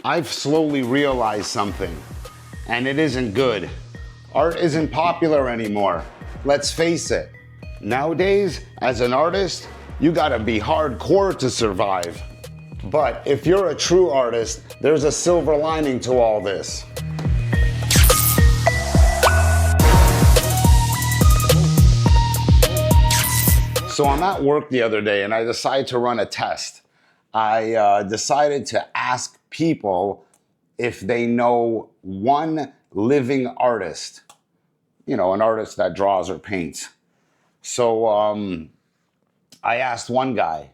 I've slowly realized something, and it isn't good. Art isn't popular anymore. Let's face it. Nowadays, as an artist, you gotta be hardcore to survive. But if you're a true artist, there's a silver lining to all this. So I'm at work the other day and I decided to run a test. I decided to ask people if they know one living artist, you know, an artist that draws or paints. So I asked one guy,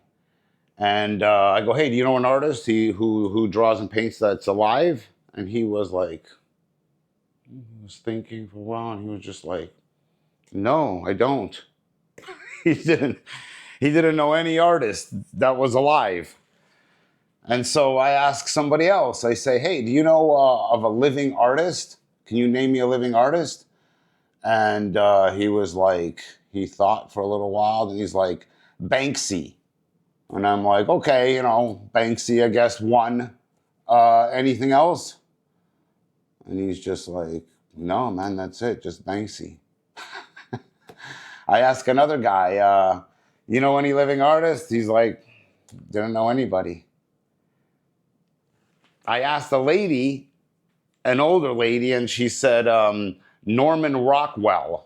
and I go, hey, do you know an artist who draws and paints that's alive? And he was like, he was thinking for a while, and he was just like, no, I don't. he didn't know any artist that was alive. And so I ask somebody else, I say, hey, do you know of a living artist? Can you name me a living artist? And he was like, he thought for a little while, and he's like, Banksy. And I'm like, okay, you know, Banksy, I guess, one. Anything else? And he's just like, no, man, that's it, just Banksy. I ask another guy, you know any living artists? He's like, didn't know anybody. I asked a lady, an older lady, and she said, Norman Rockwell.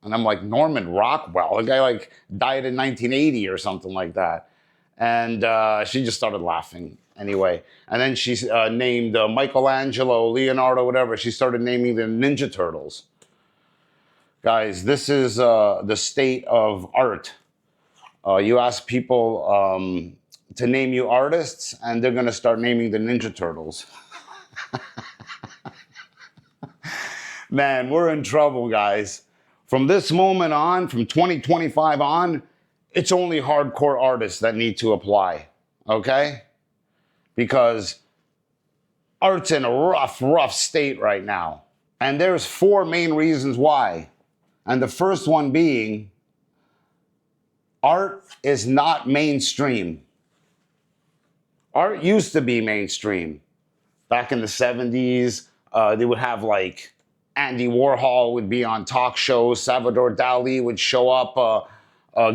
And I'm like, Norman Rockwell? The guy like died in 1980 or something like that. And she just started laughing anyway. And then she named Michelangelo, Leonardo, whatever. She started naming the Ninja Turtles. Guys, this is the state of art. You ask people to name you artists, and they're going to start naming the Ninja Turtles. Man, we're in trouble, guys. From this moment on, from 2025 on, it's only hardcore artists that need to apply, okay? Because art's in a rough state right now. And there's 4 main reasons why. And the first one being, art is not mainstream. Art used to be mainstream. Back in the 70s, they would have like Andy Warhol would be on talk shows, Salvador Dali would show up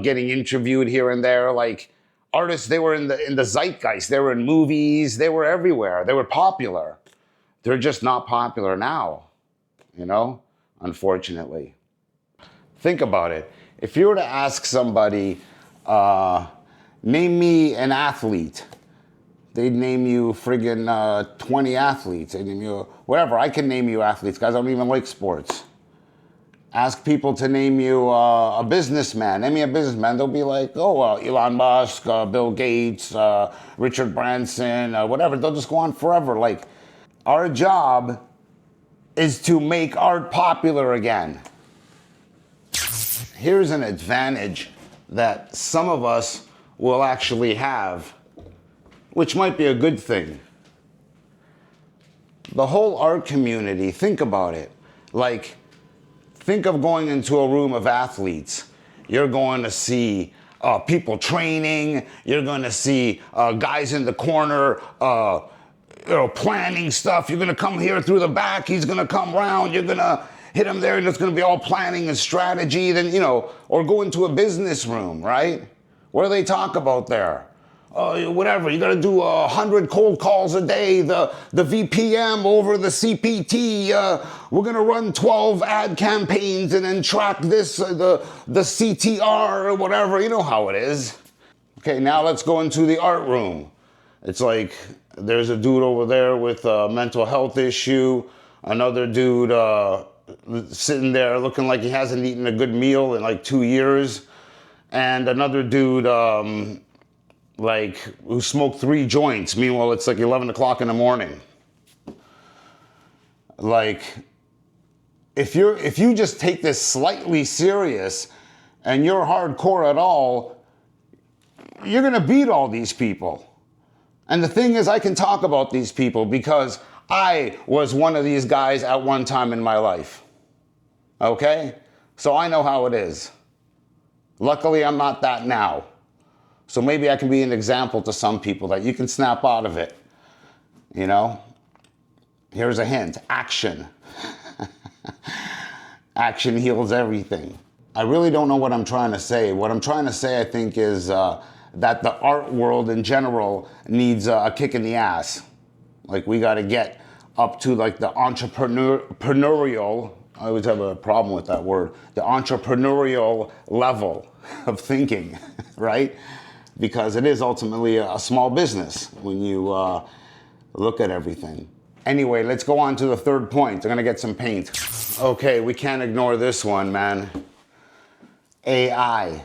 getting interviewed here and there. Like artists, they were in the zeitgeist. They were in movies. They were everywhere. They were popular. They're just not popular now, you know, unfortunately. Think about it. If you were to ask somebody, name me an athlete, they'd name you friggin' 20 athletes. They'd name you whatever. I can name you athletes, guys. I don't even like sports. Ask people to name you a businessman. Name me a businessman. They'll be like, oh, Elon Musk, Bill Gates, Richard Branson, whatever. They'll just go on forever. Like, our job is to make art popular again. Here's an advantage that some of us will actually have, which might be a good thing. The whole art community, think about it. Like, think of going into a room of athletes. You're going to see people training. You're going to see guys in the corner, planning stuff. You're going to come here through the back. He's going to come round. You're going to hit him there, and it's going to be all planning and strategy. Then, you know, or go into a business room, right? What do they talk about there? Whatever, you got to do 100 cold calls a day, the VPM over the CPT, we're going to run 12 ad campaigns and then track this, the CTR or whatever, you know how it is. Okay, now let's go into the art room. It's like, there's a dude over there with a mental health issue, another dude sitting there looking like he hasn't eaten a good meal in like 2 years, and another dude like who smoked 3 joints. Meanwhile, it's like 11 o'clock in the morning. Like, if you just take this slightly serious and you're hardcore at all, you're gonna beat all these people. And the thing is, I can talk about these people because I was one of these guys at one time in my life. Okay? So I know how it is. Luckily, I'm not that now. So maybe I can be an example to some people that you can snap out of it. You know, here's a hint: action. Action heals everything. I really don't know what I'm trying to say. What I'm trying to say, I think, is that the art world in general needs a kick in the ass. Like, we got to get up to like the entrepreneurial, I always have a problem with that word, the entrepreneurial level of thinking, right? Because it is ultimately a small business when you look at everything. Anyway, let's go on to the third point. I'm gonna get some paint. Okay, we can't ignore this one, man. AI.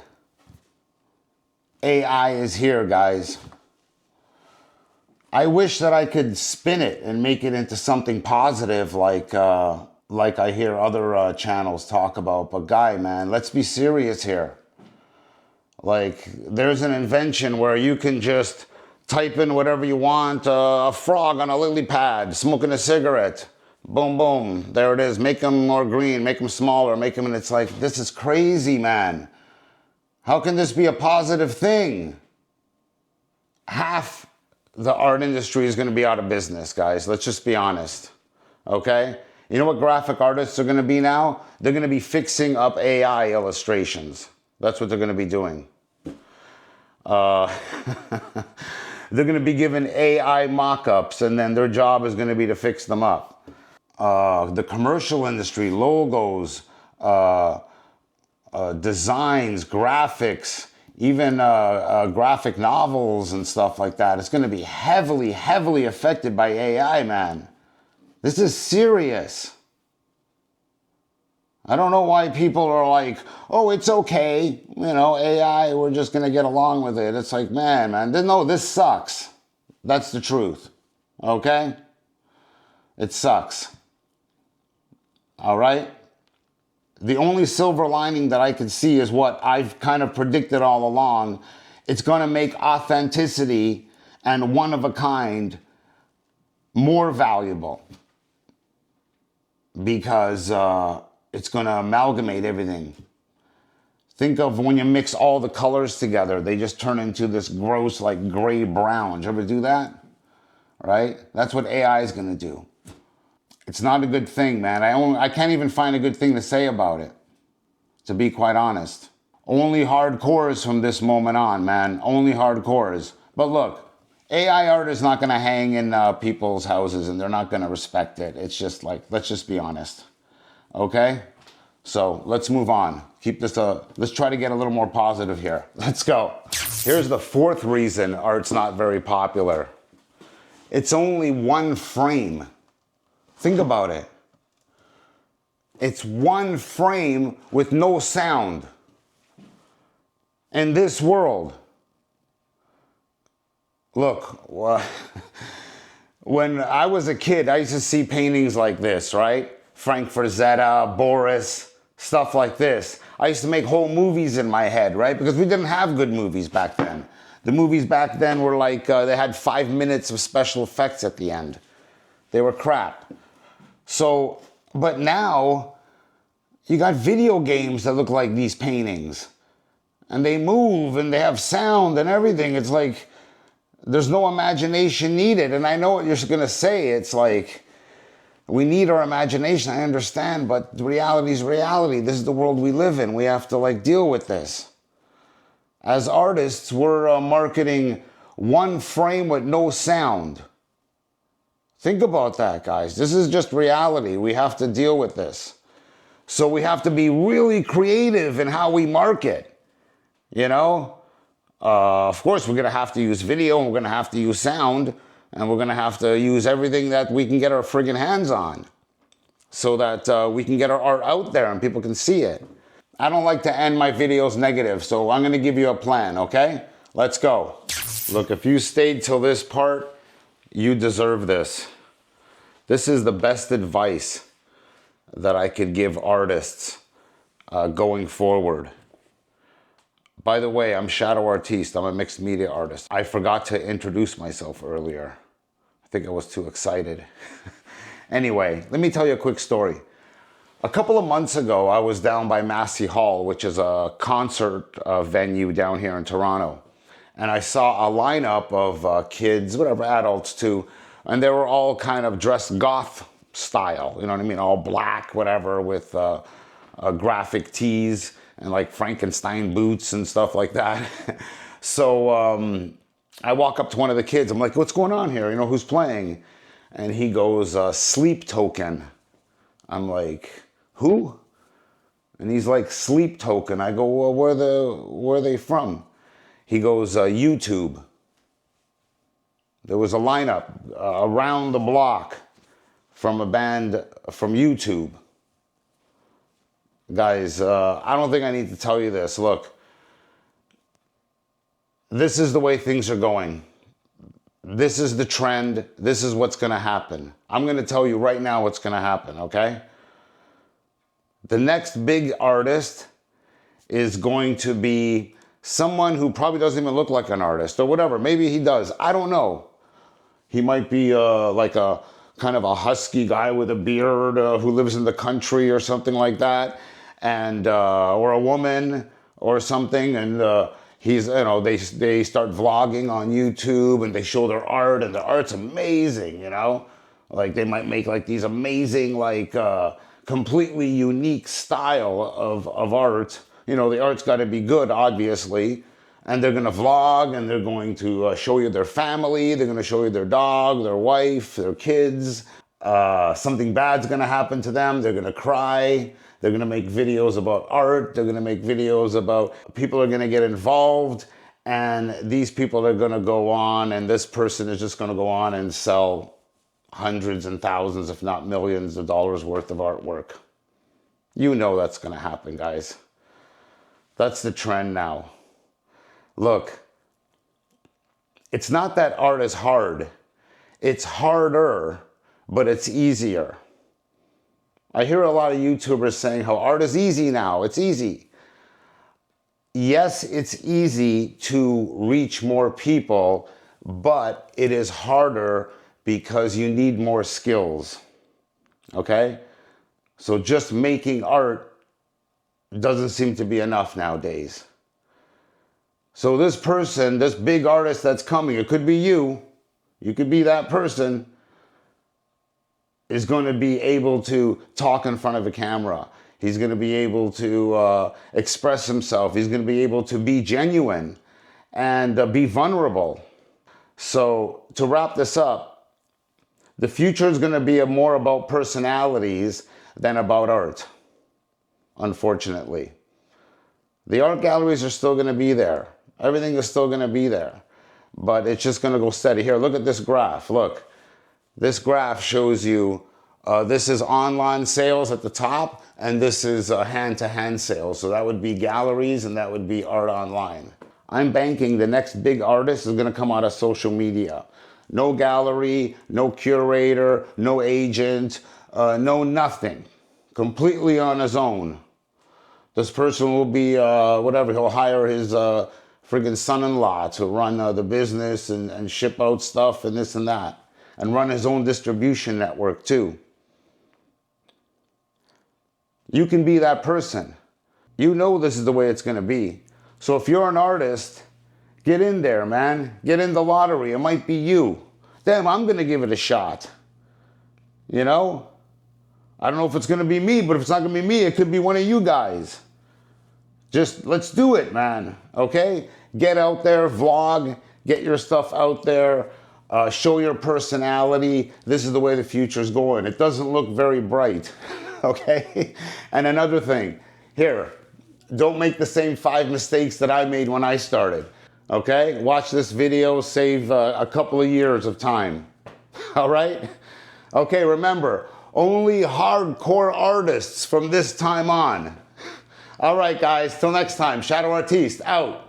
AI is here, guys. I wish that I could spin it and make it into something positive like I hear other channels talk about. But guy, man, let's be serious here. Like, there's an invention where you can just type in whatever you want, a frog on a lily pad, smoking a cigarette. Boom, boom, there it is. Make them more green, make them smaller, make them, and it's like, this is crazy, man. How can this be a positive thing? Half the art industry is going to be out of business, guys. Let's just be honest, okay? You know what graphic artists are going to be now? They're going to be fixing up AI illustrations. That's what they're going to be doing. They're going to be given AI mock-ups, and then their job is going to be to fix them up. The commercial industry, logos, designs, graphics, even graphic novels and stuff like that. It's going to be heavily, heavily affected by AI, man. This is serious. I don't know why people are like, oh, it's okay. You know, AI, we're just going to get along with it. It's like, man, no, this sucks. That's the truth. Okay? It sucks. All right? The only silver lining that I can see is what I've kind of predicted all along. It's going to make authenticity and one of a kind more valuable because it's going to amalgamate everything. Think of when you mix all the colors together, they just turn into this gross, like, gray brown. Did you ever do that? Right? That's what AI is going to do. It's not a good thing, man. I can't even find a good thing to say about it, to be quite honest. Only hardcores from this moment on, man. Only hardcores. But look, AI art is not going to hang in people's houses, and they're not going to respect it. It's just like, let's just be honest. Okay? So let's move on. Keep this, let's try to get a little more positive here. Let's go. Here's the fourth reason art's not very popular. It's only one frame. Think about it. It's one frame with no sound. In this world. Look, when I was a kid, I used to see paintings like this, right? Frank Frazetta, Boris, stuff like this. I used to make whole movies in my head, right? Because we didn't have good movies back then. The movies back then were like, they had 5 minutes of special effects at the end. They were crap. So, but now, you got video games that look like these paintings. And they move, and they have sound and everything. It's like, there's no imagination needed. And I know what you're going to say. It's like, we need our imagination, I understand, but reality is reality. This is the world we live in. We have to, like, deal with this. As artists, we're marketing one frame with no sound. Think about that, guys. This is just reality. We have to deal with this. So we have to be really creative in how we market, you know? Of course, we're going to have to use video, and we're going to have to use sound, and we're going to have to use everything that we can get our friggin' hands on so that we can get our art out there and people can see it. I don't like to end my videos negative, so I'm going to give you a plan, okay? Let's go. Look, if you stayed till this part, you deserve this. This is the best advice that I could give artists going forward. By the way, I'm Shadow Artiste. I'm a mixed media artist. I forgot to introduce myself earlier. I think I was too excited. Anyway, let me tell you a quick story. A couple of months ago, I was down by Massey Hall, which is a concert venue down here in Toronto. And I saw a lineup of kids, whatever, adults too, And they were all kind of dressed goth style, you know what I mean? All black, whatever, with graphic tees and like Frankenstein boots and stuff like that. So I walk up to one of the kids. I'm like, what's going on here? You know, who's playing? And he goes, Sleep Token. I'm like, who? And he's like, Sleep Token. I go, well, where are they from? He goes, YouTube. There was a lineup around the block from a band from YouTube. Guys, I don't think I need to tell you this. Look, this is the way things are going. This is the trend. This is what's going to happen. I'm going to tell you right now what's going to happen, okay? The next big artist is going to be someone who probably doesn't even look like an artist or whatever. Maybe he does. I don't know. He might be like a kind of a husky guy with a beard who lives in the country or something like that, and or a woman or something, and he's, you know, they start vlogging on YouTube and they show their art, and their art's amazing, you know, like they might make like these amazing like completely unique style of art. You know, the art's got to be good, obviously. And they're going to vlog, and they're going to show you their family. They're going to show you their dog, their wife, their kids. Something bad's going to happen to them. They're going to cry. They're going to make videos about art. They're going to make videos about people are going to get involved. And these people are going to go on, and this person is just going to go on and sell hundreds and thousands, if not millions of dollars worth of artwork. You know that's going to happen, guys. That's the trend now. Look, it's not that art is hard. It's harder, but it's easier. I hear a lot of YouTubers saying how art is easy now. It's easy. Yes, it's easy to reach more people, but it is harder because you need more skills. Okay? So just making art doesn't seem to be enough nowadays. So this person, this big artist that's coming, it could be you could be that person, is going to be able to talk in front of a camera. He's going to be able to express himself. He's going to be able to be genuine and be vulnerable. So to wrap this up, the future is going to be more about personalities than about art, unfortunately. The art galleries are still going to be there. Everything is still going to be there, but it's just going to go steady. Here, look at this graph. Look, this graph shows you this is online sales at the top, and this is hand-to-hand sales. So that would be galleries, and that would be art online. I'm banking the next big artist is going to come out of social media. No gallery, no curator, no agent, no nothing. Completely on his own. This person will be, whatever, he'll hire his friggin' son-in-law to run the business and ship out stuff and this and that. And run his own distribution network too. You can be that person. You know this is the way it's gonna be. So if you're an artist, get in there, man. Get in the lottery. It might be you. Damn, I'm gonna give it a shot. You know? I don't know if it's gonna be me, but if it's not gonna be me, it could be one of you guys. Just let's do it, man, okay? Get out there, vlog, get your stuff out there, show your personality. This is the way the future's going. It doesn't look very bright, okay? And another thing, here, don't make the same 5 mistakes that I made when I started, okay? Watch this video, save a couple of years of time, all right? Okay, remember, only hardcore artists from this time on. All right, guys, till next time, Shadow Artiste, out.